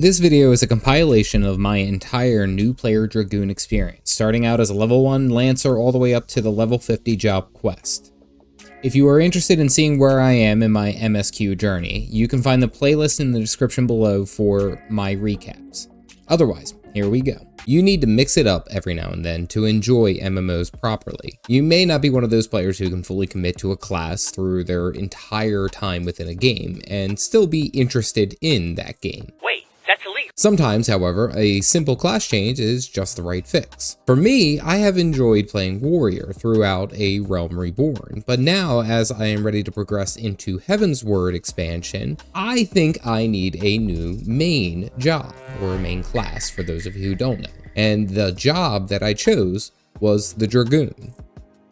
This video is a compilation of my entire new player Dragoon experience, starting out as a level 1 Lancer all the way up to the level 50 job quest. If you are interested in seeing where I am in my MSQ journey, you can find the playlist in the description below for my recaps. Otherwise, here we go. You need to mix it up every now and then to enjoy MMOs properly. You may not be one of those players who can fully commit to a class through their entire time within a game and still be interested in that game. Wait, that's illegal. Sometimes, however, a simple class change is just the right fix. For me, I have enjoyed playing Warrior throughout A Realm Reborn, but now as I am ready to progress into Heavensward expansion, I think I need a new main job, or main class for those of you who don't know. And the job that I chose was the Dragoon.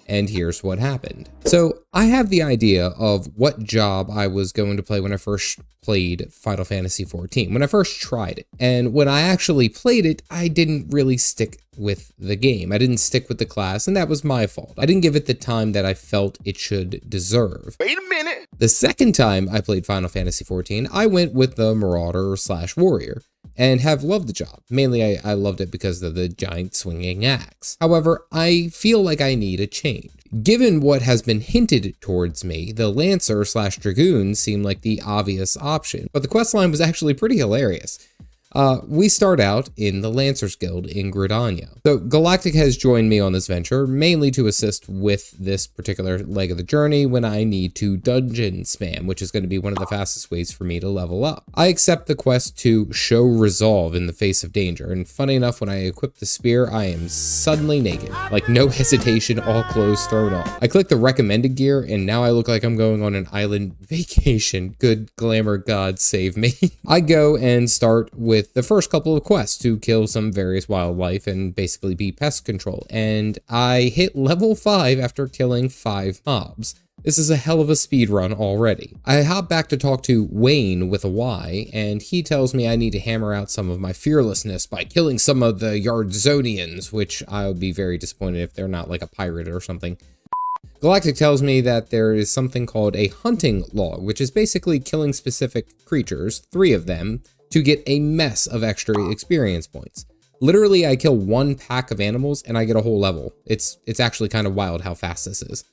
And here's what happened. So I have the idea of what job I was going to play when I first played Final Fantasy XIV, when I first tried it. And when I actually played it, I didn't really stick with the game. I didn't stick with the class, and that was my fault. I didn't give it the time that I felt it should deserve. Wait a minute. The second time I played Final Fantasy XIV, I went with the Marauder / Warrior. And have loved the job. Mainly, I loved it because of the giant swinging axe. However, I feel like I need a change. Given what has been hinted towards me, the Lancer / Dragoon seemed like the obvious option, but the questline was actually pretty hilarious. We start out in the Lancers Guild in Gridania. So Galactic has joined me on this venture, mainly to assist with this particular leg of the journey when I need to dungeon spam, which is going to be one of the fastest ways for me to level up. I accept the quest to show resolve in the face of danger, and funny enough, when I equip the spear, I am suddenly naked. Like no hesitation, all clothes thrown off. I click the recommended gear, and now I look like I'm going on an island vacation. Good glamour god save me. I go and start with the first couple of quests to kill some various wildlife and basically be pest control, and I hit level 5 after killing 5 mobs. This is a hell of a speed run already. I hop back to talk to Wayne with a Y, and he tells me I need to hammer out some of my fearlessness by killing some of the Yardzonians, which I would be very disappointed if they're not like a pirate or something. Galactic tells me that there is something called a hunting log, which is basically killing specific creatures, 3 of them, to get a mess of extra experience points. Literally, I kill 1 pack of animals and I get a whole level. It's actually kind of wild how fast this is.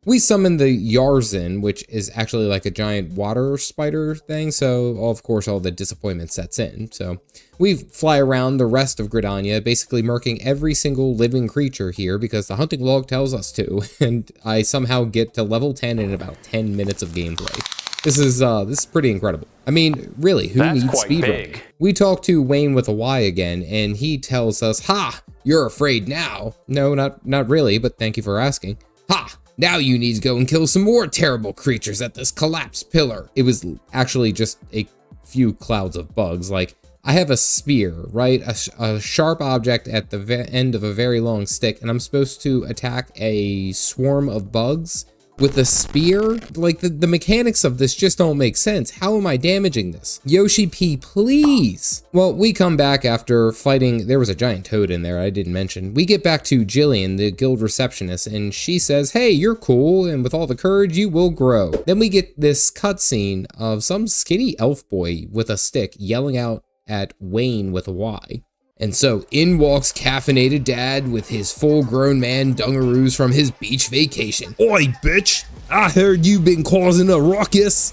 We summon the Yarzin, which is actually like a giant water spider thing, so of course all the disappointment sets in. So we fly around the rest of Gridania, basically murking every single living creature here because the hunting log tells us to, and I somehow get to level 10 in about 10 minutes of gameplay. This is pretty incredible. I mean, really, who needs speedrunning? We talk to Wayne with a Y again, and he tells us, "Ha! You're afraid now." No, not really, but thank you for asking. "Ha! Now you need to go and kill some more terrible creatures at this collapsed pillar." It was actually just a few clouds of bugs. Like, I have a spear, right? A sharp object at the end of a very long stick, and I'm supposed to attack a swarm of bugs with a spear? Like, the mechanics of this just don't make sense. How am I damaging this? Yoshi P, please. Well, we come back after fighting. There was a giant toad in there I didn't mention. We get back to Jillian, the guild receptionist, and she says, "Hey, you're cool, and with all the courage, you will grow." Then we get this cutscene of some skinny elf boy with a stick yelling out at Wayne with a Y. And so in walks Caffeinated Dad with his full-grown man dungaroos from his beach vacation. "Oi, bitch! I heard you been causing a ruckus."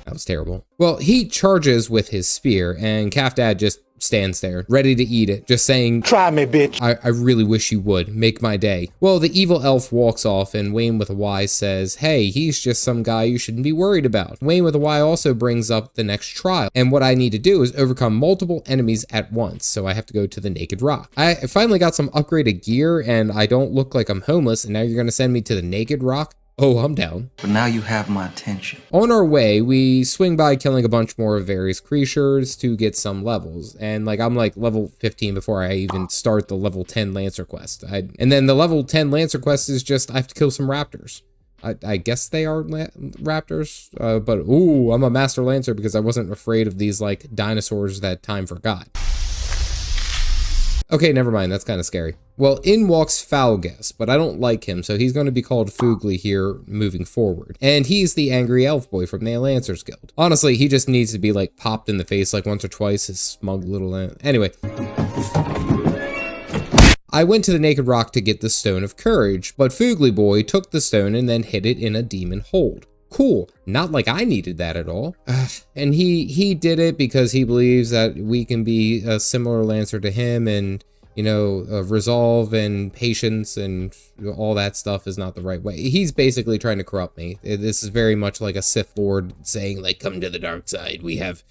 That was terrible. Well, he charges with his spear, and Caff Dad just stands there, ready to eat it, just saying, "Try me, bitch. I really wish you would. Make my day." Well, the evil elf walks off, and Wayne with a Y says, "Hey, he's just some guy you shouldn't be worried about." Wayne with a Y also brings up the next trial, and what I need to do is overcome multiple enemies at once, so I have to go to the Naked Rock. I finally got some upgraded gear, and I don't look like I'm homeless, and now you're gonna send me to the Naked Rock? Oh, I'm down. But now you have my attention. On our way, we swing by killing a bunch more of various creatures to get some levels. And like, I'm like level 15 before I even start the level 10 Lancer quest. And then the level 10 Lancer quest is just, I have to kill some raptors. I guess they are raptors, but ooh, I'm a master Lancer because I wasn't afraid of these like dinosaurs that time forgot. Okay, never mind. That's kind of scary. Well, in walks Falgus, but I don't like him, so he's going to be called Foogly here moving forward. And he's the angry elf boy from the Lancers Guild. Honestly, he just needs to be like popped in the face like once or twice, his smug little... Anyway. I went to the Naked Rock to get the Stone of Courage, but Foogly Boy took the stone and then hid it in a demon hold. Cool. Not like I needed that at all. And he did it because he believes that we can be a similar Lancer to him, and, you know, resolve and patience and all that stuff is not the right way. He's basically trying to corrupt me. This is very much like a Sith Lord saying, like, come to the dark side. We have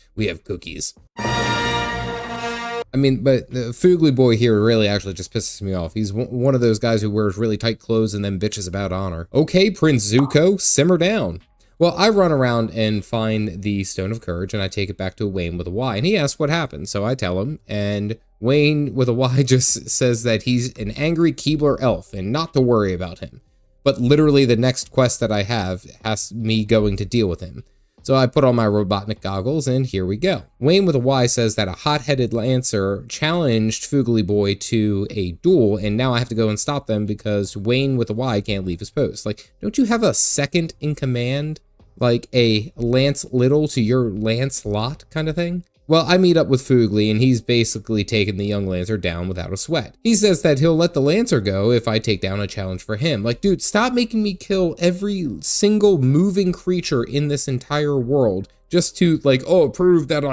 cookies. I mean, but the Foogly Boy here really actually just pisses me off. He's one of those guys who wears really tight clothes and then bitches about honor. Okay, Prince Zuko, simmer down. Well, I run around and find the Stone of Courage, and I take it back to Wayne with a Y, and he asks what happened, so I tell him, and Wayne with a Y just says that he's an angry Keebler elf, and not to worry about him. But literally the next quest that I have has me going to deal with him. So I put on my Robotnik goggles, and here we go. Wayne with a Y says that a hot-headed Lancer challenged Foogly Boy to a duel, and now I have to go and stop them because Wayne with a Y can't leave his post. Like, don't you have a second in command? Like a Lance Little to your Lance Lot kind of thing? Well, I meet up with Foogly, and he's basically taken the young Lancer down without a sweat. He says that he'll let the Lancer go if I take down a challenge for him. Like, dude, stop making me kill every single moving creature in this entire world just to, like, oh, prove that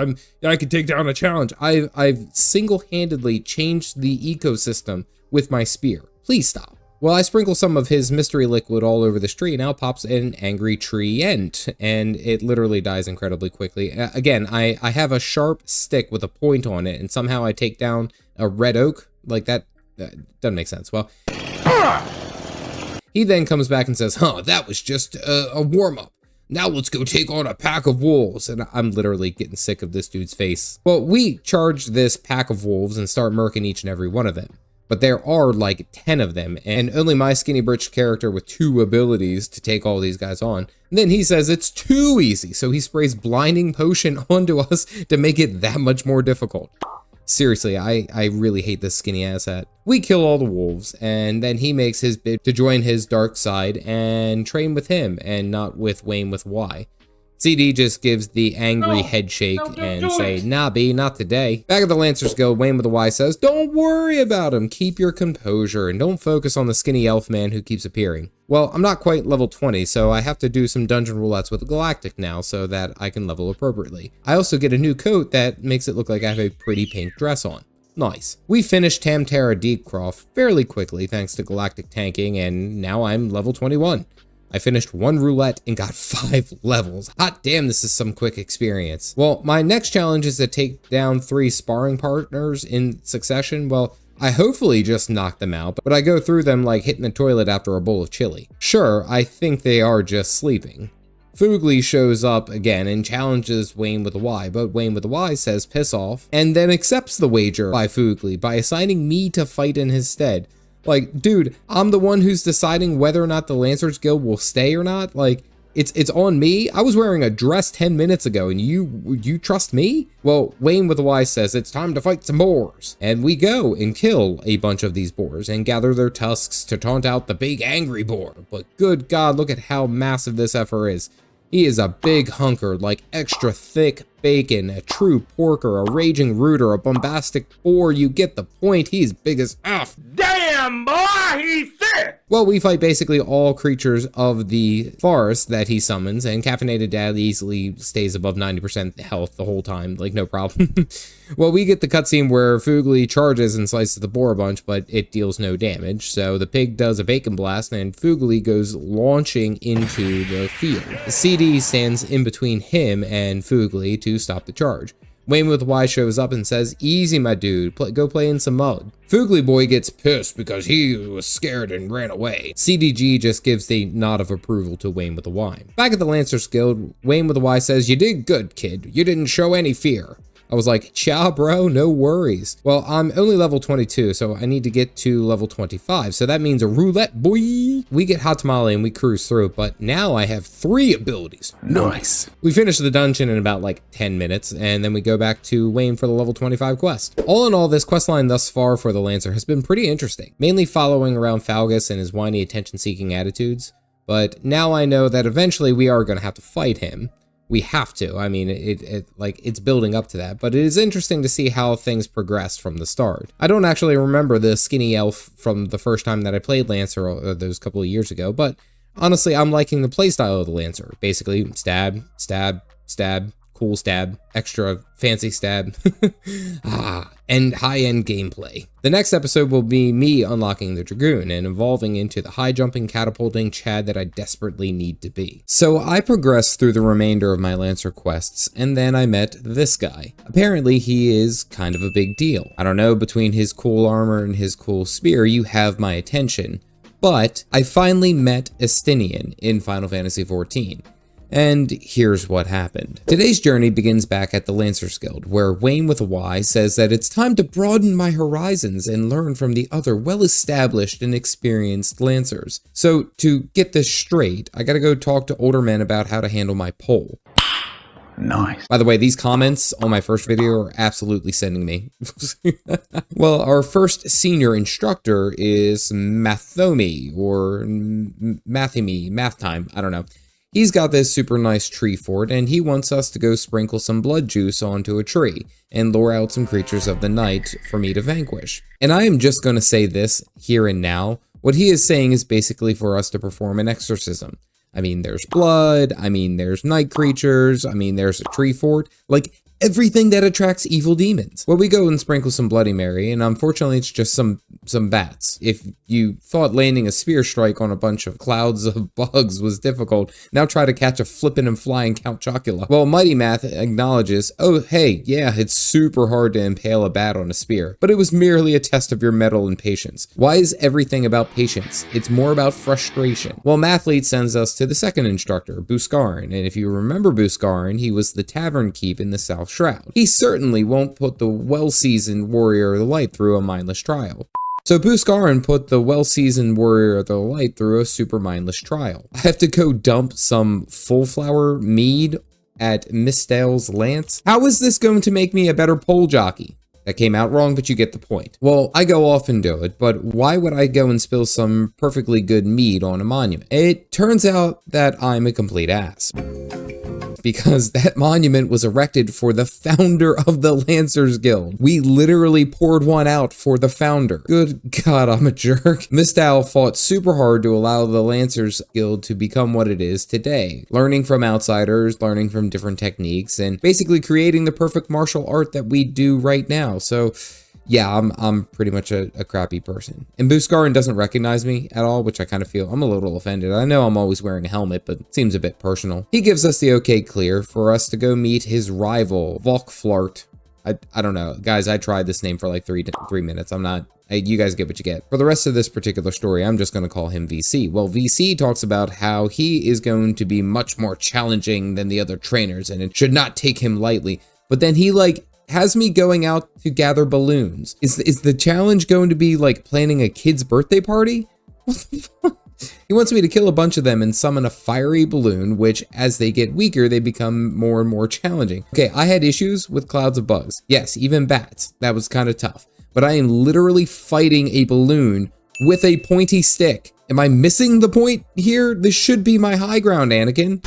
I can take down a challenge. I've single-handedly changed the ecosystem with my spear. Please stop. Well, I sprinkle some of his mystery liquid all over the tree, and out pops an angry tree ent, and it literally dies incredibly quickly. Again, I have a sharp stick with a point on it, and somehow I take down a red oak. Like, that doesn't make sense. Well, he then comes back and says, that was just a warm-up. Now let's go take on a pack of wolves. And I'm literally getting sick of this dude's face. Well, we charge this pack of wolves and start murking each and every one of them. But there are like 10 of them, and only my skinny britched character with 2 abilities to take all these guys on. And then he says it's too easy, so he sprays blinding potion onto us to make it that much more difficult. Seriously, I really hate this skinny asshat. We kill all the wolves, and then he makes his bid to join his dark side and train with him, and not with Wayne with Y. CD just gives the angry head shake and say, nah, B, not today. Back at the Lancers Guild, Wayne with a Y says, don't worry about him, keep your composure, and don't focus on the skinny elf man who keeps appearing. Well, I'm not quite level 20, so I have to do some dungeon roulettes with Galactic now so that I can level appropriately. I also get a new coat that makes it look like I have a pretty pink dress on. Nice. We finished Tamtara Deepcroft fairly quickly thanks to Galactic tanking, and now I'm level 21. I finished 1 roulette and got 5 levels. Hot damn, this is some quick experience. Well, my next challenge is to take down 3 sparring partners in succession. Well, I hopefully just knock them out, but I go through them like hitting the toilet after a bowl of chili. Sure, I think they are just sleeping. Foogly shows up again and challenges Wayne with a Y, but Wayne with a Y says piss off, and then accepts the wager by Foogly by assigning me to fight in his stead. Like, dude, I'm the one who's deciding whether or not the Lancers Guild will stay or not. Like, it's on me. I was wearing a dress 10 minutes ago, and you trust me? Well, Wayne with a Y says it's time to fight some boars. And we go and kill a bunch of these boars and gather their tusks to taunt out the big angry boar. But good God, look at how massive this effer is. He is a big hunker, like extra thick bacon, a true porker, a raging rooter, a bombastic boar. You get the point. He's big as F. Damn, boy, he's thick! Well, we fight basically all creatures of the forest that he summons, and Caffeinated Dad easily stays above 90% health the whole time, like no problem. Well, we get the cutscene where Foogly charges and slices the boar a bunch, but it deals no damage, so the pig does a bacon blast, and Foogly goes launching into the field. CD stands in between him and Foogly to stop the charge. Wayne with Y shows up and says, easy my dude, go play in some mud. Foogly Boy gets pissed because he was scared and ran away. CDG just gives the nod of approval to Wayne with a Y. Back at the Lancers Guild, Wayne with a Y says, you did good, kid. You didn't show any fear. I was like, "Cha, bro, no worries." Well, I'm only level 22, so I need to get to level 25. So that means a roulette, boy. We get Hot Tamale and we cruise through, but now I have 3 abilities. Nice. We finish the dungeon in about like 10 minutes, and then we go back to Wayne for the level 25 quest. All in all, this questline thus far for the Lancer has been pretty interesting, mainly following around Falgus and his whiny attention-seeking attitudes. But now I know that eventually we are going to have to fight him. We have to. I mean, it's building up to that, but it is interesting to see how things progress from the start. I don't actually remember the skinny elf from the first time that I played Lancer those couple of years ago, but honestly, I'm liking the playstyle of the Lancer. Basically, stab, stab, stab, cool stab, extra fancy stab, and high-end gameplay. The next episode will be me unlocking the Dragoon and evolving into the high-jumping, catapulting Chad that I desperately need to be. So I progressed through the remainder of my Lancer quests, and then I met this guy. Apparently, he is kind of a big deal. I don't know, between his cool armor and his cool spear, you have my attention. But I finally met Estinian in Final Fantasy XIV. And here's what happened. Today's journey begins back at the Lancers Guild, where Wayne with a Y says that it's time to broaden my horizons and learn from the other well-established and experienced Lancers. So to get this straight, I gotta go talk to older men about how to handle my pole. Nice. By the way, these comments on my first video are absolutely sending me. Well, our first senior instructor is Mathomi, or Mathimi, Math Time, I don't know. He's got this super nice tree fort, and he wants us to go sprinkle some blood juice onto a tree and lure out some creatures of the night for me to vanquish. And I am just going to say this here and now. What he is saying is basically for us to perform an exorcism. I mean, there's blood, I mean, there's night creatures, I mean, there's a tree fort, like everything that attracts evil demons. Well, we go and sprinkle some Bloody Mary, and unfortunately it's just some bats. If you thought landing a spear strike on a bunch of clouds of bugs was difficult, now try to catch a flippin' and flying Count Chocula. Well, Mighty Math acknowledges, oh hey, yeah, it's super hard to impale a bat on a spear, but it was merely a test of your mettle and patience. Why is everything about patience? It's more about frustration. Well, Mathlete sends us to the second instructor, Buscarin, and if you remember Buscarin, he was the tavern keep in the South Shroud. He certainly won't put the well-seasoned Warrior of the Light through a mindless trial. So Buscarin put the well-seasoned Warrior of the Light through a super mindless trial. I have to go dump some full flower mead at Misdale's Lance? How is this going to make me a better pole jockey? That came out wrong, but you get the point. Well, I go off and do it, but why would I go and spill some perfectly good mead on a monument? It turns out that I'm a complete ass. Because that monument was erected for the founder of the Lancers Guild. We literally poured one out for the founder. Good God, I'm a jerk. Misdale fought super hard to allow the Lancers Guild to become what it is today. Learning from outsiders, learning from different techniques, and basically creating the perfect martial art that we do right now. So yeah, I'm pretty much a crappy person. And Buscarin doesn't recognize me at all, which I kind of feel I'm a little offended. I know I'm always wearing a helmet, but it seems a bit personal. He gives us the okay clear for us to go meet his rival, Volkflart. I don't know. Guys, I tried this name for like three minutes. You guys get what you get. For the rest of this particular story, I'm just going to call him VC. Well, VC talks about how he is going to be much more challenging than the other trainers, and it should not take him lightly. But then he has me going out to gather balloons. Is the challenge going to be like planning a kid's birthday party? What the fuck? He wants me to kill a bunch of them and summon a fiery balloon, which as they get weaker, they become more and more challenging. Okay, I had issues with clouds of bugs. Yes, even bats. That was kind of tough. But I am literally fighting a balloon with a pointy stick. Am I missing the point here? This should be my high ground, Anakin.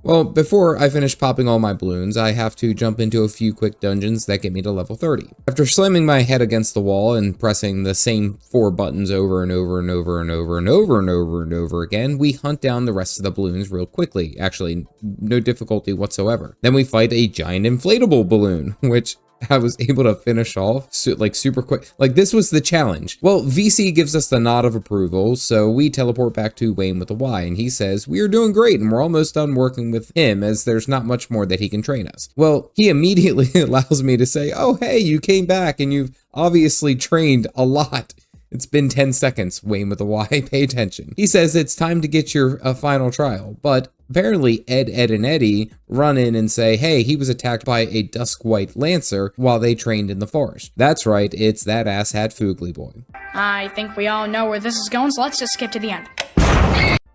Well, before I finish popping all my balloons, I have to jump into a few quick dungeons that get me to level 30. After slamming my head against the wall and pressing the same 4 buttons over and over and over and over and over and over and over again, we hunt down the rest of the balloons real quickly. Actually, no difficulty whatsoever. Then we fight a giant inflatable balloon, which I was able to finish off super quick. Like, this was the challenge. Well, VC gives us the nod of approval, so we teleport back to Wayne with a Y, and he says, we are doing great, and we're almost done working with him, as there's not much more that he can train us. Well, he immediately allows me to say, oh, hey, you came back, and you've obviously trained a lot. It's been 10 seconds, Wayne with a Y, pay attention. He says it's time to get your final trial, but Apparently, Ed, and Eddie run in and say, hey, he was attacked by a dusk white lancer while they trained in the forest. That's right, it's that asshat Foogly boy. I think we all know where this is going, so let's just skip to the end.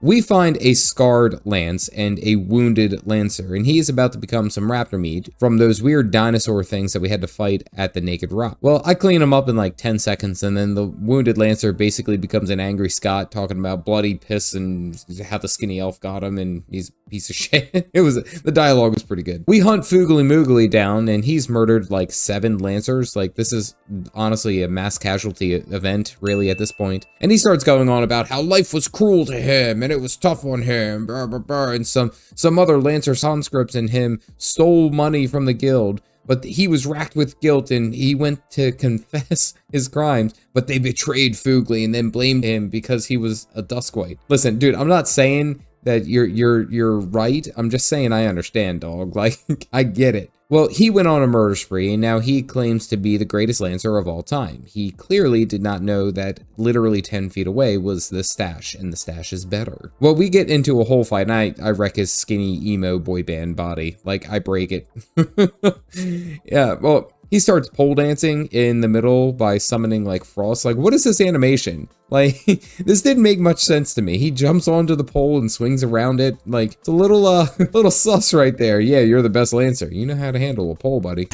We find a scarred lance and a wounded lancer, and he is about to become some raptor meat from those weird dinosaur things that we had to fight at the Naked Rock. Well, I clean him up in like 10 seconds, and then the wounded lancer basically becomes an angry Scott talking about bloody piss and how the skinny elf got him, and he's a piece of shit. The dialogue was pretty good. We hunt Foogly Moogly down, and he's murdered like 7 lancers. Like, this is honestly a mass casualty event, really, at this point. And he starts going on about how life was cruel to him, and it was tough on him, and some other Lancer conscripts and him stole money from the guild, but he was racked with guilt and he went to confess his crimes, but they betrayed Foogly and then blamed him because he was a Duskwhite. Listen, dude, I'm not saying that you're right. I'm just saying I understand, dog. Like, I get it. Well, he went on a murder spree, and now he claims to be the greatest Lancer of all time. He clearly did not know that literally 10 feet away was the stash, and the stash is better. Well, we get into a whole fight, and I wreck his skinny emo boy band body. Like, I break it. Yeah, well, he starts pole dancing in the middle by summoning, like, Frost. Like, what is this animation? Like, this didn't make much sense to me. He jumps onto the pole and swings around it. Like, it's a little, little sus right there. Yeah, you're the best Lancer. You know how to handle a pole, buddy.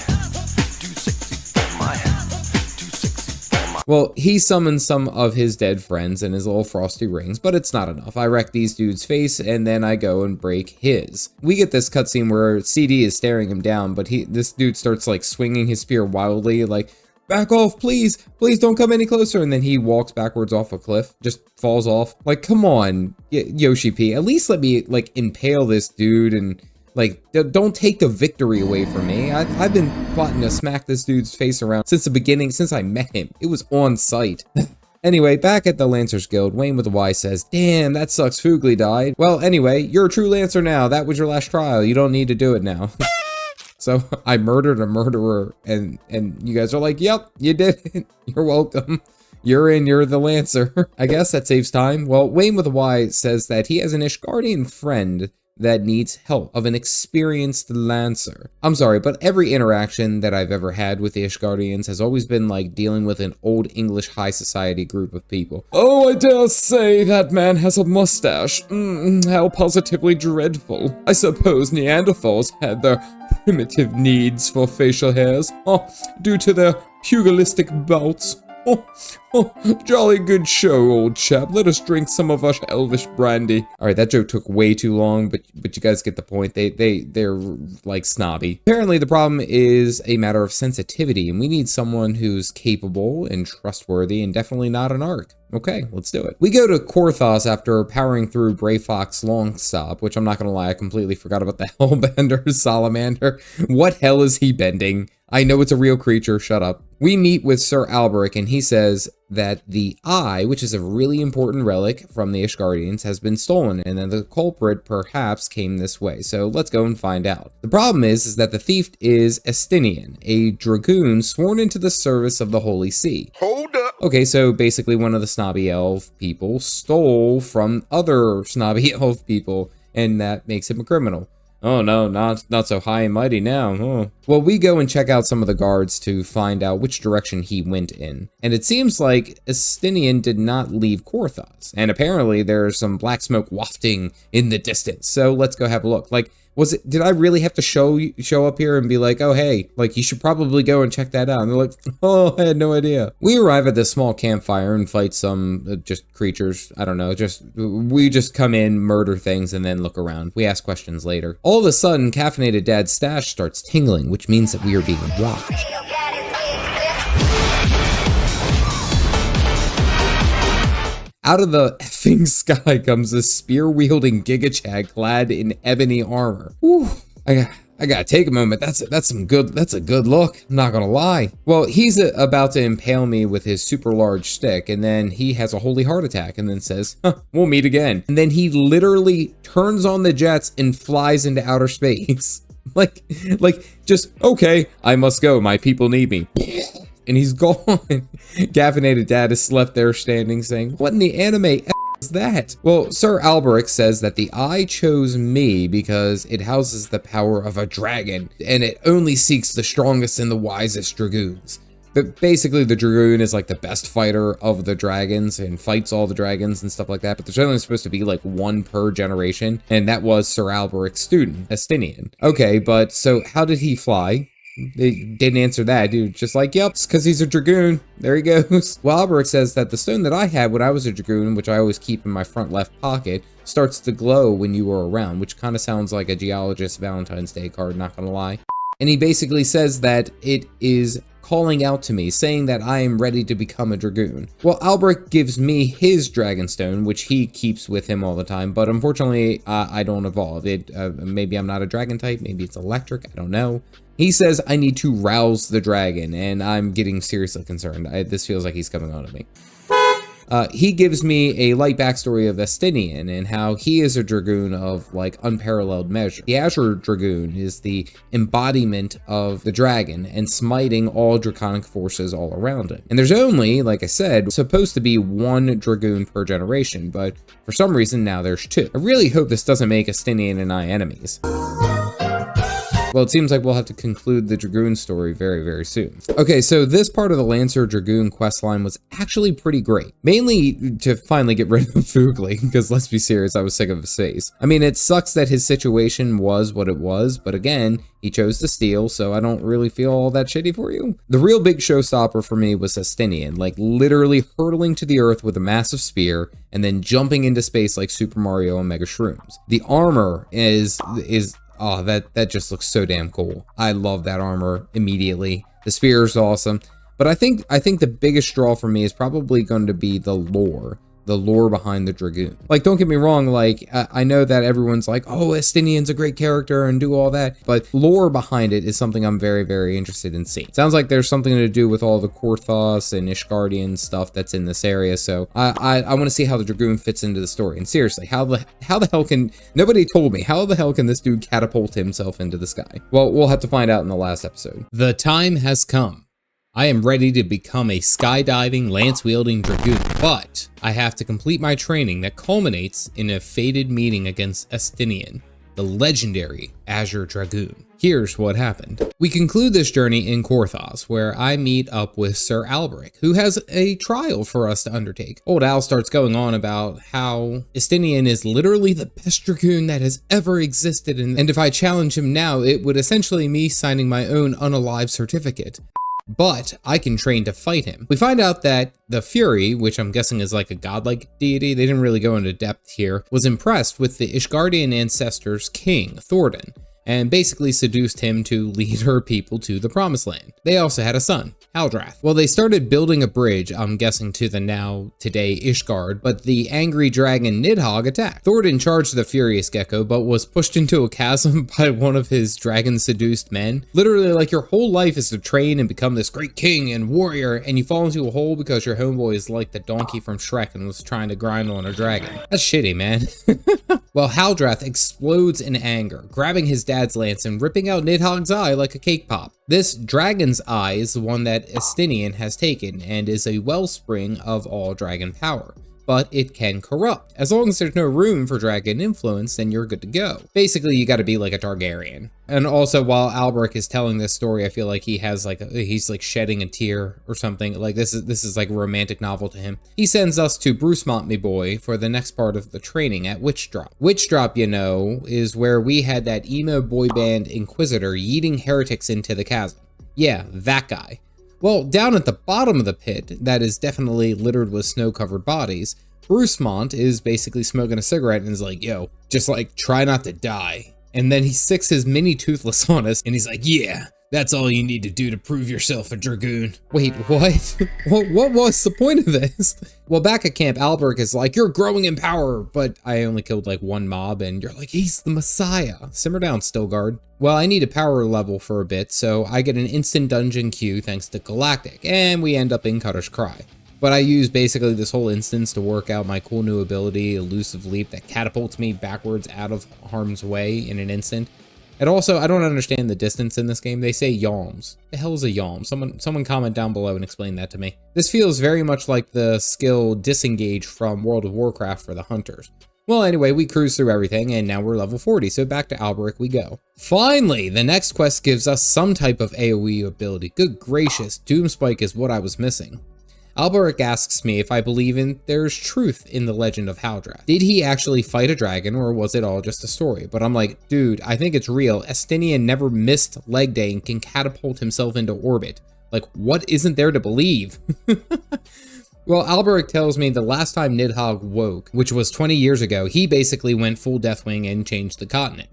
Well, he summons some of his dead friends and his little frosty rings, but it's not enough. I wreck these dudes' face, and then I go and break his. We get this cutscene where CD is staring him down, but this dude starts, like, swinging his spear wildly, like, back off, please don't come any closer. And then he walks backwards off a cliff, just falls off. Like, come on, Yoshi P, at least let me, like, impale this dude and, like, don't take the victory away from me. I've been plotting to smack this dude's face around since the beginning, since I met him. It was on sight. Anyway, back at the Lancers Guild, Wayne with a Y says, damn, that sucks, Foogly died. Well, anyway, you're a true Lancer now. That was your last trial. You don't need to do it now. So I murdered a murderer, and you guys are like, yep, you did it. You're welcome. You're the Lancer. I guess that saves time. Well, Wayne with a Y says that he has an Ishgardian friend that needs help of an experienced Lancer. I'm sorry, but every interaction that I've ever had with the Ishgardians has always been like dealing with an old English high society group of people. Oh, I dare say that man has a mustache. How positively dreadful. I suppose Neanderthals had their primitive needs for facial hairs, due to their pugilistic bouts. Jolly good show, old chap. Let us drink some of our elvish brandy. Alright, that joke took way too long, but you guys get the point. They're like snobby. Apparently the problem is a matter of sensitivity, and we need someone who's capable and trustworthy and definitely not an arc. Okay, let's do it. We go to Korthos after powering through Brayfox Longstop, which I'm not gonna lie, I completely forgot about the Hellbender Salamander. What hell is he bending? I know it's a real creature, shut up. We meet with Sir Alberic, and he says that the eye, which is a really important relic from the Ishgardians, has been stolen, and that the culprit perhaps came this way. So let's go and find out. The problem is that the thief is Estinian, a Dragoon sworn into the service of the Holy See. Hold up. Okay, so basically one of the snobby elf people stole from other snobby elf people, and that makes him a criminal. Oh no, not so high and mighty now. Oh. Well, we go and check out some of the guards to find out which direction he went in. And it seems like Estinian did not leave Korthos. And apparently there's some black smoke wafting in the distance. So let's go have a look. Like, did I really have to show up here and be like, oh, hey, like, you should probably go and check that out? And they're like, oh, I had no idea. We arrive at this small campfire and fight some just creatures. I don't know, we just come in, murder things, and then look around. We ask questions later. All of a sudden, Caffeinated Dad's stash starts tingling, which means that we are being watched. Out of the effing sky comes this spear-wielding Gigachad clad in ebony armor. Whew, I gotta take a moment. That's a good look. I'm not gonna lie. Well, he's about to impale me with his super large stick, and then he has a holy heart attack, and then says, we'll meet again. And then he literally turns on the jets and flies into outer space. like, just, okay, I must go. My people need me. And he's gone. Caffeinated Dad is left there standing saying, what in the anime What's that? Well, Sir Alberic says that the eye chose me because it houses the power of a dragon, and it only seeks the strongest and the wisest dragoons. But basically, the Dragoon is like the best fighter of the dragons and fights all the dragons and stuff like that. But there's only supposed to be like one per generation. And that was Sir Alberic's student, Estinian. Okay, but so how did he fly? They didn't answer that, dude. Just like, yep, it's because he's a Dragoon. There he goes. Well, Alberic says that the stone that I had when I was a Dragoon, which I always keep in my front left pocket, starts to glow when you are around, which kind of sounds like a Geologist Valentine's Day card, not gonna lie. And he basically says that it is calling out to me, saying that I am ready to become a Dragoon. Well, Alberic gives me his Dragonstone, which he keeps with him all the time, but unfortunately, I don't evolve. Maybe I'm not a dragon type, maybe it's electric, I don't know. He says I need to rouse the dragon, and I'm getting seriously concerned. This feels like he's coming on to me. He gives me a light backstory of Estinian and how he is a Dragoon of like unparalleled measure. The Azure Dragoon is the embodiment of the dragon and smiting all draconic forces all around it. And there's only, like I said, supposed to be one Dragoon per generation, but for some reason now there's two. I really hope this doesn't make Estinian and I enemies. Well, it seems like we'll have to conclude the Dragoon story very, very soon. Okay, so this part of the Lancer Dragoon questline was actually pretty great. Mainly to finally get rid of Fugly, because let's be serious, I was sick of his face. I mean, it sucks that his situation was what it was, but again, he chose to steal, so I don't really feel all that shitty for you. The real big showstopper for me was Estinian, like literally hurtling to the earth with a massive spear and then jumping into space like Super Mario and Mega Shrooms. The armor is oh, that just looks so damn cool. I love that armor immediately. The spear is awesome. But I think the biggest draw for me is probably going to be the lore behind the Dragoon. Like, don't get me wrong, like, I know that everyone's like, oh, Estinian's a great character and do all that, but lore behind it is something I'm very, very interested in seeing. Sounds like there's something to do with all the Korthos and Ishgardian stuff that's in this area, so I want to see how the Dragoon fits into the story. And seriously, how the hell can, nobody told me, how the hell can this dude catapult himself into the sky? Well, we'll have to find out in the last episode. The time has come. I am ready to become a skydiving, lance-wielding Dragoon, but I have to complete my training that culminates in a fated meeting against Estinian, the legendary Azure Dragoon. Here's what happened. We conclude this journey in Korthos, where I meet up with Sir Alberic, who has a trial for us to undertake. Old Al starts going on about how Estinian is literally the best Dragoon that has ever existed, and if I challenge him now, it would essentially me signing my own unalive certificate. But I can train to fight him. We find out that the Fury, which I'm guessing is like a godlike deity, they didn't really go into depth here, was impressed with the Ishgardian ancestor's king, Thordan, and basically seduced him to lead her people to the Promised Land. They also had a son, Haldrath. Well, they started building a bridge, I'm guessing to the now today Ishgard, but the angry dragon Nidhogg attacked. Thordan charged the furious gecko, but was pushed into a chasm by one of his dragon-seduced men. Literally, like, your whole life is to train and become this great king and warrior, and you fall into a hole because your homeboy is like the donkey from Shrek and was trying to grind on a dragon. That's shitty, man. Well, Haldrath explodes in anger, grabbing his dad's lance and ripping out Nidhogg's eye like a cake pop. This dragon's eye is the one that Estinian has taken and is a wellspring of all dragon power, but it can corrupt. As long as there's no room for dragon influence, then you're good to go. Basically, you gotta be like a Targaryen. And also, while Alberic is telling this story, I feel like he's like shedding a tear or something. Like this is like a romantic novel to him. He sends us to Brucemont, me boy, for the next part of the training at Witch Drop. Witch Drop, you know, is where we had that emo boy band Inquisitor yeeting heretics into the chasm. Yeah, that guy. Well, down at the bottom of the pit, that is definitely littered with snow-covered bodies, Brucemont is basically smoking a cigarette and is like, yo, just like, try not to die. And then he sticks his mini toothless on us, and he's like, yeah, that's all you need to do to prove yourself a Dragoon. Wait, what? What was the point of this? Well, back at camp, Alberic is like, you're growing in power, but I only killed like one mob, and you're like, he's the Messiah. Simmer down, Stilgard. Well, I need a power level for a bit, so I get an instant dungeon queue thanks to Galactic, and we end up in Cutter's Cry. But I use basically this whole instance to work out my cool new ability, Elusive Leap, that catapults me backwards out of harm's way in an instant. And also, I don't understand the distance in this game. They say yalms. The hell is a yalm? Someone comment down below and explain that to me. This feels very much like the skill disengage from World of Warcraft for the hunters. Well, anyway, we cruise through everything, and now we're level 40, so back to Alberic we go. Finally, the next quest gives us some type of AoE ability. Good gracious, Doomspike is what I was missing. Alberic asks me if I believe there's truth in the legend of Haldrath. Did he actually fight a dragon, or was it all just a story? But I'm like, dude, I think it's real. Estinian never missed leg day and can catapult himself into orbit. Like, what isn't there to believe? Well, Alberic tells me the last time Nidhogg woke, which was 20 years ago, he basically went full Deathwing and changed the continent.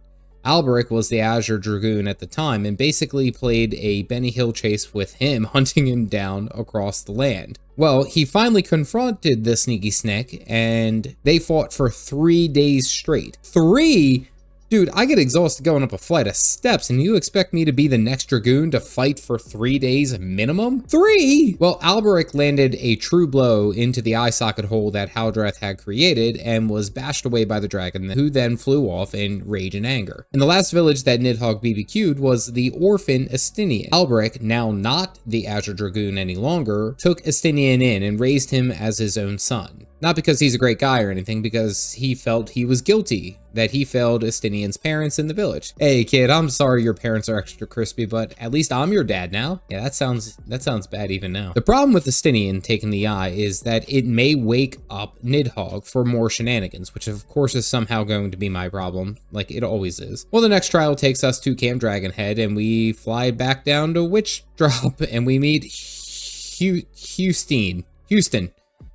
Alberic was the Azure Dragoon at the time and basically played a Benny Hill chase with him, hunting him down across the land. Well, he finally confronted the sneaky snake and they fought for 3 days straight. 3? Dude, I get exhausted going up a flight of steps, and you expect me to be the next Dragoon to fight for 3 days minimum? 3? Well, Alberic landed a true blow into the eye socket hole that Haldrath had created and was bashed away by the dragon, who then flew off in rage and anger. And the last village that Nidhogg BBQ'd was the orphan Estinian. Alberic, now not the Azure Dragoon any longer, took Estinian in and raised him as his own son. Not because he's a great guy or anything, because he felt he was guilty that he failed Estinian's parents in the village. Hey kid, I'm sorry your parents are extra crispy, but at least I'm your dad now. Yeah, that sounds bad even now. The problem with Estinian taking the eye is that it may wake up Nidhogg for more shenanigans, which of course is somehow going to be my problem, like it always is. Well, the next trial takes us to Camp Dragonhead, and we fly back down to Witch Drop, and we meet Houston,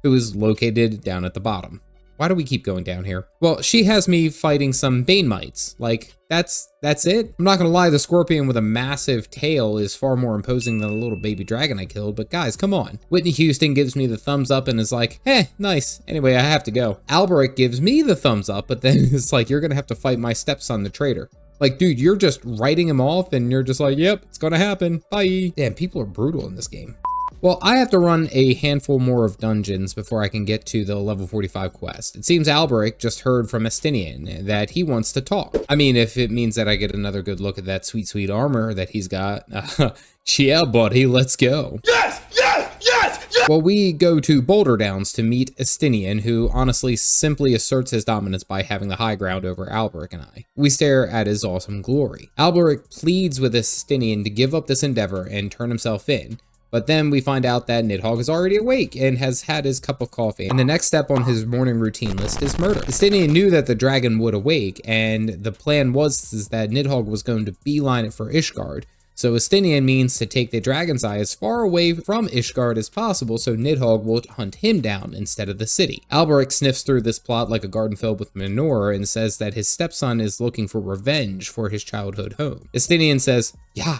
who is located down at the bottom. Why do we keep going down here? Well, she has me fighting some Bane Mites. Like, that's it? I'm not gonna lie, the scorpion with a massive tail is far more imposing than the little baby dragon I killed, but guys, come on. Whitney Houston gives me the thumbs up and is like, nice. Anyway, I have to go. Alberic gives me the thumbs up, but then it's like, you're gonna have to fight my stepson, the traitor. Like, dude, you're just writing him off and you're just like, yep, it's gonna happen. Bye. Damn, people are brutal in this game. Well, I have to run a handful more of dungeons before I can get to the level 45 quest. It seems Alberic just heard from Estinian that he wants to talk. I mean, if it means that I get another good look at that sweet, sweet armor that he's got, yeah, buddy, let's go. Yes! Well, we go to Boulder Downs to meet Estinian, who honestly simply asserts his dominance by having the high ground over Alberic and I. We stare at his awesome glory. Alberic pleads with Estinian to give up this endeavor and turn himself in. But then we find out that Nidhogg is already awake and has had his cup of coffee. And the next step on his morning routine list is murder. Estinian knew that the dragon would awake, and the plan was that Nidhogg was going to beeline it for Ishgard. So Estinian means to take the dragon's eye as far away from Ishgard as possible so Nidhogg will hunt him down instead of the city. Alberic sniffs through this plot like a garden filled with manure and says that his stepson is looking for revenge for his childhood home. Estinian says, yeah,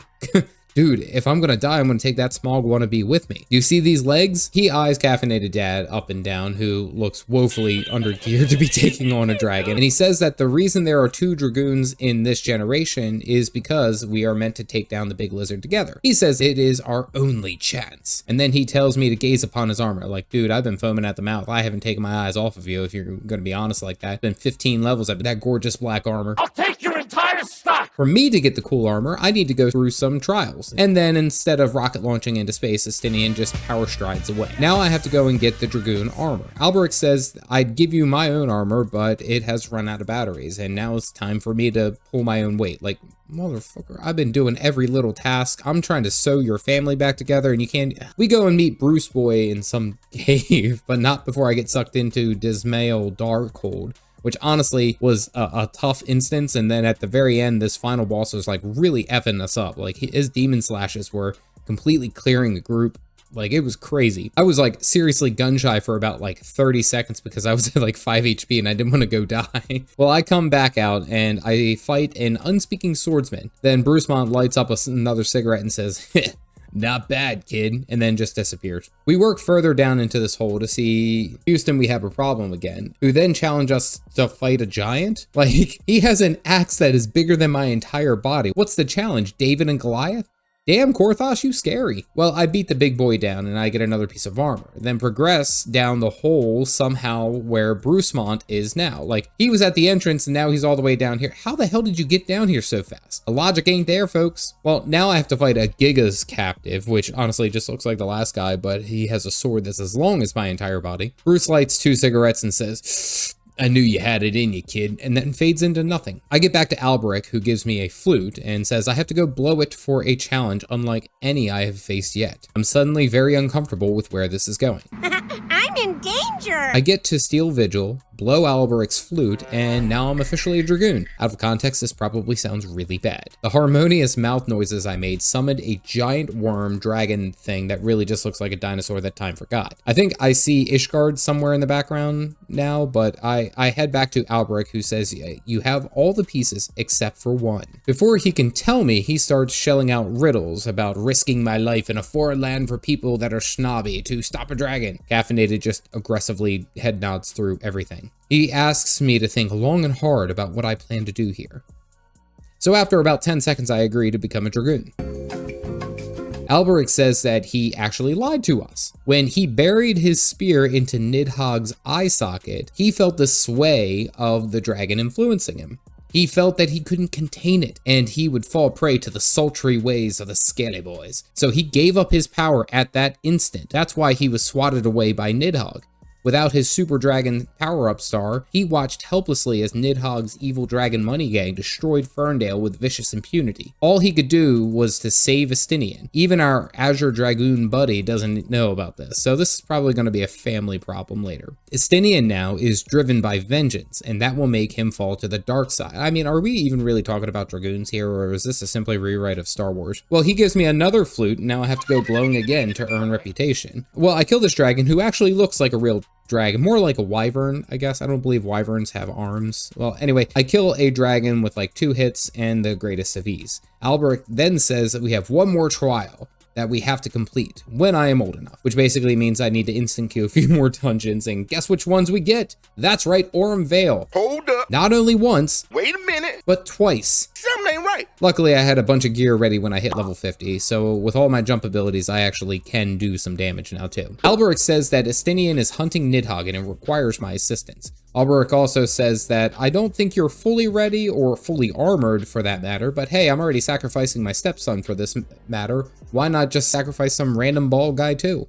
dude, if I'm gonna die, I'm gonna take that small wannabe with me. You see these legs? He eyes Caffeinated Dad up and down, who looks woefully undergeared to be taking on a dragon. And he says that the reason there are 2 Dragoons in this generation is because we are meant to take down the big lizard together. He says it is our only chance. And then he tells me to gaze upon his armor. Like, dude, I've been foaming at the mouth. I haven't taken my eyes off of you, if you're gonna be honest like that. It's been 15 levels of that gorgeous black armor. I'll take your entire stock! For me to get the cool armor, I need to go through some trials. And then instead of rocket launching into space, Estinian just power strides away. Now I have to go and get the Dragoon armor. Alberic says I'd give you my own armor, but it has run out of batteries, and now it's time for me to pull my own weight. Like, motherfucker, I've been doing every little task. I'm trying to sew your family back together, and you can't. We go and meet Bruce Boy in some cave, but not before I get sucked into Dismail Darkhold, which honestly was a tough instance. And then at the very end, this final boss was like really effing us up. Like, his demon slashes were completely clearing the group. Like, it was crazy. I was like seriously gun shy for about like 30 seconds because I was at like 5 HP and I didn't want to go die. Well, I come back out and I fight an unspeaking swordsman. Then Bruce Mont lights up another cigarette and says, not bad, kid, and then just disappears. We work further down into this hole to see Houston we have a problem again, who then challenge us to fight a giant. Like, he has an axe that is bigger than my entire body. What's the challenge, David and Goliath? Damn, Korthos, you scary. Well, I beat the big boy down and I get another piece of armor, then progress down the hole somehow where Brucemont is now. Like, he was at the entrance and now he's all the way down here. How the hell did you get down here so fast? The logic ain't there, folks. Well, now I have to fight a Giga's captive, which honestly just looks like the last guy, but he has a sword that's as long as my entire body. Bruce lights 2 cigarettes and says, I knew you had it in you, kid, and then fades into nothing. I get back to Alberic, who gives me a flute and says I have to go blow it for a challenge unlike any I have faced yet. I'm suddenly very uncomfortable with where this is going. I'm in danger! I get to steal Vigil, blow Alberic's flute, and now I'm officially a Dragoon. Out of context, this probably sounds really bad. The harmonious mouth noises I made summoned a giant worm dragon thing that really just looks like a dinosaur that time forgot. I think I see Ishgard somewhere in the background now, but I head back to Alberic, who says, you have all the pieces except for one. Before he can tell me, he starts shelling out riddles about risking my life in a foreign land for people that are snobby to stop a dragon. Caffeinated just aggressively head nods through everything. He asks me to think long and hard about what I plan to do here. So after about 10 seconds, I agree to become a Dragoon. Alberic says that he actually lied to us. When he buried his spear into Nidhogg's eye socket, he felt the sway of the dragon influencing him. He felt that he couldn't contain it, and he would fall prey to the sultry ways of the Scaly Boys. So he gave up his power at that instant. That's why he was swatted away by Nidhogg. Without his Super Dragon power-up star, he watched helplessly as Nidhogg's evil dragon money gang destroyed Ferndale with vicious impunity. All he could do was to save Estinian. Even our Azure Dragoon buddy doesn't know about this, so this is probably going to be a family problem later. Estinian now is driven by vengeance, and that will make him fall to the dark side. I mean, are we even really talking about Dragoons here, or is this a simply rewrite of Star Wars? Well, he gives me another flute, and now I have to go blowing again to earn reputation. Well, I kill this dragon, who actually looks like a real dragon, more like a wyvern, I guess. I don't believe wyverns have arms. Well, anyway, I kill a dragon with like 2 hits and the greatest of ease. Alberic then says that we have one more trial that we have to complete when I am old enough, which basically means I need to instant queue a few more dungeons, and guess which ones we get? That's right, Orem Vale. Hold up. Not only once, Wait a minute. but twice. Something ain't right. Luckily, I had a bunch of gear ready when I hit level 50, so with all my jump abilities, I actually can do some damage now too. Alberic says that Estinian is hunting Nidhogg and it requires my assistance. Alberic also says that I don't think you're fully ready or fully armored for that matter, but hey, I'm already sacrificing my stepson for this matter. Why not just sacrifice some random bald guy too?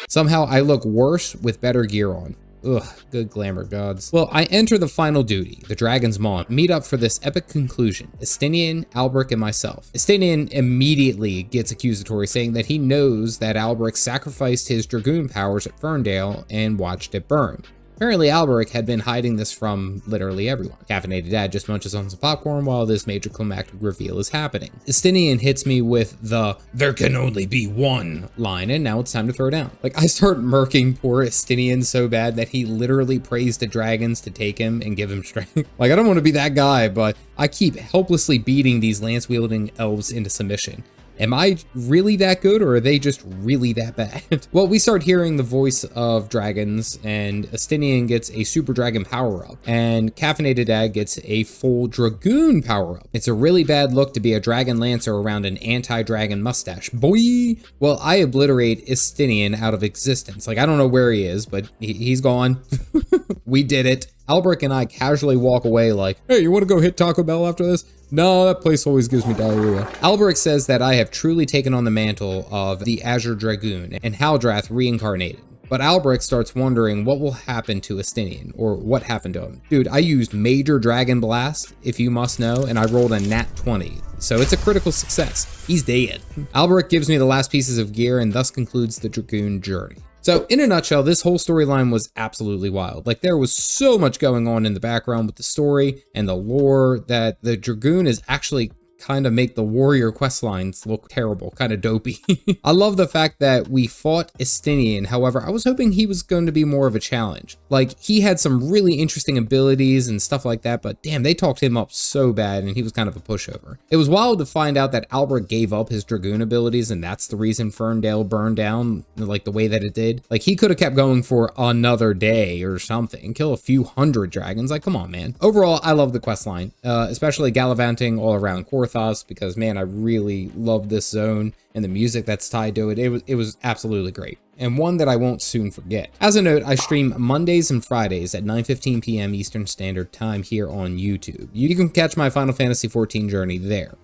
Somehow I look worse with better gear on. Ugh, good glamour gods. Well, I enter the final duty, the Dragon's Maw, meet up for this epic conclusion. Estinian, Alberic, and myself. Estinian immediately gets accusatory, saying that he knows that Alberic sacrificed his Dragoon powers at Ferndale and watched it burn. Apparently, Alberic had been hiding this from literally everyone. Caffeinated Dad just munches on some popcorn while this major climactic reveal is happening. Estinian hits me with the "there can only be one" line, and now it's time to throw down. Like, I start murking poor Estinian so bad that he literally prays to dragons to take him and give him strength. Like, I don't want to be that guy, but I keep helplessly beating these lance-wielding elves into submission. Am I really that good, or are they just really that bad? Well, we start hearing the voice of dragons, and Estinian gets a super dragon power-up, and Caffeinated Dad gets a full Dragoon power-up. It's a really bad look to be a dragon lancer around an anti-dragon mustache. Boy! Well, I obliterate Estinian out of existence. Like, I don't know where he is, but he's gone. We did it. Alberic and I casually walk away like, hey, you want to go hit Taco Bell after this? No, that place always gives me diarrhea. Alberic says that I have truly taken on the mantle of the Azure Dragoon and Haldrath reincarnated. But Alberic starts wondering what will happen to Estinian, or what happened to him. Dude, I used Major Dragon Blast, if you must know, and I rolled a nat 20. So it's a critical success. He's dead. Alberic gives me the last pieces of gear and thus concludes the Dragoon journey. So in a nutshell, this whole storyline was absolutely wild. Like, there was so much going on in the background with the story and the lore that the Dragoon is actually kind of make the warrior quest lines look terrible, kind of dopey. I love the fact that we fought Estinian. However, I was hoping he was going to be more of a challenge. Like, he had some really interesting abilities and stuff like that, but damn, they talked him up so bad and he was kind of a pushover. It was wild to find out that Alberic gave up his Dragoon abilities and that's the reason Ferndale burned down like the way that it did. Like, he could have kept going for another day or something, kill a few hundred dragons. Like, come on, man. Overall, I love the quest line, especially gallivanting all around Korthos with us because, man, I really love this zone and the music that's tied to it. It was absolutely great, and one that I won't soon forget. As a note, I stream Mondays and Fridays at 9:15 p.m. Eastern Standard Time here on YouTube. You can catch my Final Fantasy XIV journey there.